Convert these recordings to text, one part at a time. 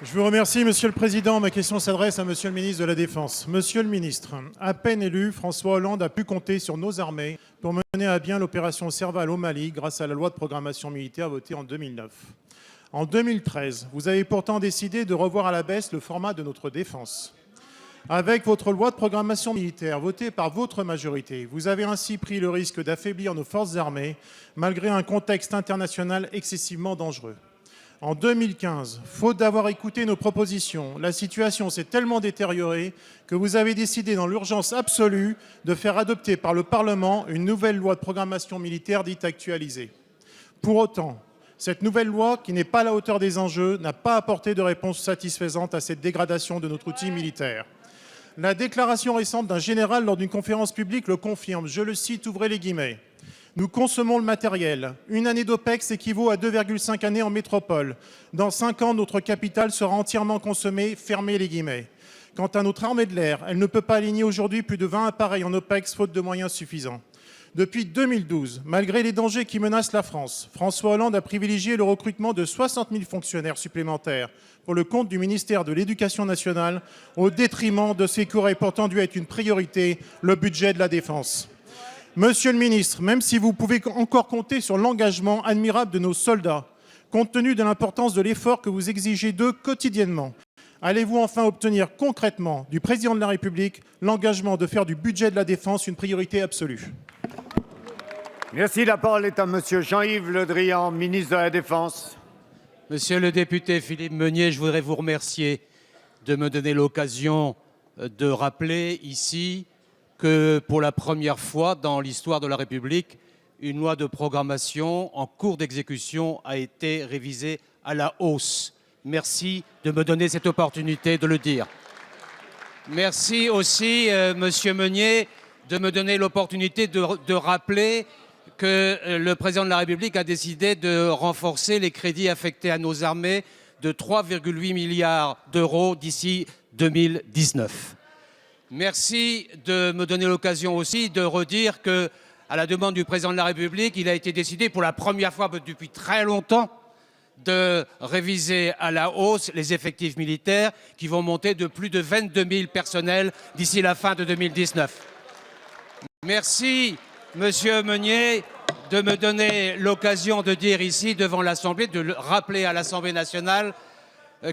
Je vous remercie, Monsieur le Président. Ma question s'adresse à Monsieur le ministre de la Défense. Monsieur le ministre, à peine élu, François Hollande a pu compter sur nos armées pour mener à bien l'opération Serval au Mali grâce à la loi de programmation militaire votée en 2009. En 2013, vous avez pourtant décidé de revoir à la baisse le format de notre défense. Avec votre loi de programmation militaire votée par votre majorité, vous avez ainsi pris le risque d'affaiblir nos forces armées malgré un contexte international excessivement dangereux. En 2015, faute d'avoir écouté nos propositions, la situation s'est tellement détériorée que vous avez décidé dans l'urgence absolue de faire adopter par le Parlement une nouvelle loi de programmation militaire dite actualisée. Pour autant, cette nouvelle loi, qui n'est pas à la hauteur des enjeux, n'a pas apporté de réponse satisfaisante à cette dégradation de notre outil militaire. La déclaration récente d'un général lors d'une conférence publique le confirme, je le cite, ouvrez les guillemets. Nous consommons le matériel. Une année d'OPEX équivaut à 2,5 années en métropole. Dans 5 ans, notre capitale sera entièrement consommée, fermez les guillemets. Quant à notre armée de l'air, elle ne peut pas aligner aujourd'hui plus de 20 appareils en OPEX, faute de moyens suffisants. Depuis 2012, malgré les dangers qui menacent la France, François Hollande a privilégié le recrutement de 60 000 fonctionnaires supplémentaires pour le compte du ministère de l'Éducation nationale, au détriment de ce qui aurait pourtant dû être une priorité, le budget de la défense. Monsieur le ministre, même si vous pouvez encore compter sur l'engagement admirable de nos soldats, compte tenu de l'importance de l'effort que vous exigez d'eux quotidiennement, allez-vous enfin obtenir concrètement du président de la République l'engagement de faire du budget de la défense une priorité absolue ? Merci. La parole est à Monsieur Jean-Yves Le Drian, ministre de la Défense. Monsieur le député Philippe Meunier, je voudrais vous remercier de me donner l'occasion de rappeler ici que pour la première fois dans l'histoire de la République, une loi de programmation en cours d'exécution a été révisée à la hausse. Merci de me donner cette opportunité de le dire. Merci aussi, Monsieur Meunier, de me donner l'opportunité de rappeler que le président de la République a décidé de renforcer les crédits affectés à nos armées de 3,8 milliards d'euros d'ici 2019. Merci de me donner l'occasion aussi de redire que, à la demande du président de la République, il a été décidé pour la première fois depuis très longtemps de réviser à la hausse les effectifs militaires qui vont monter de plus de 22 000 personnels d'ici la fin de 2019. Merci, Monsieur Meunier, de me donner l'occasion de dire ici devant l'Assemblée, de le rappeler à l'Assemblée nationale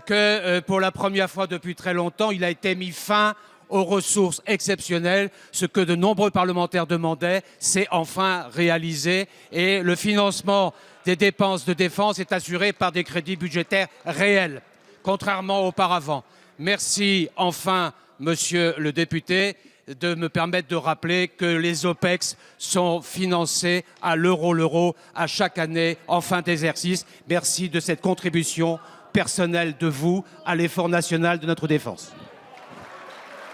que pour la première fois depuis très longtemps, il a été mis fin aux ressources exceptionnelles. Ce que de nombreux parlementaires demandaient, c'est enfin réalisé. Et le financement des dépenses de défense est assuré par des crédits budgétaires réels, contrairement auparavant. Merci enfin, Monsieur le député, de me permettre de rappeler que les OPEX sont financés à l'euro à chaque année en fin d'exercice. Merci de cette contribution personnelle de vous à l'effort national de notre défense.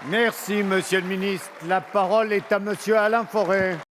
Merci, Monsieur le ministre. La parole est à Monsieur Alain Fauré.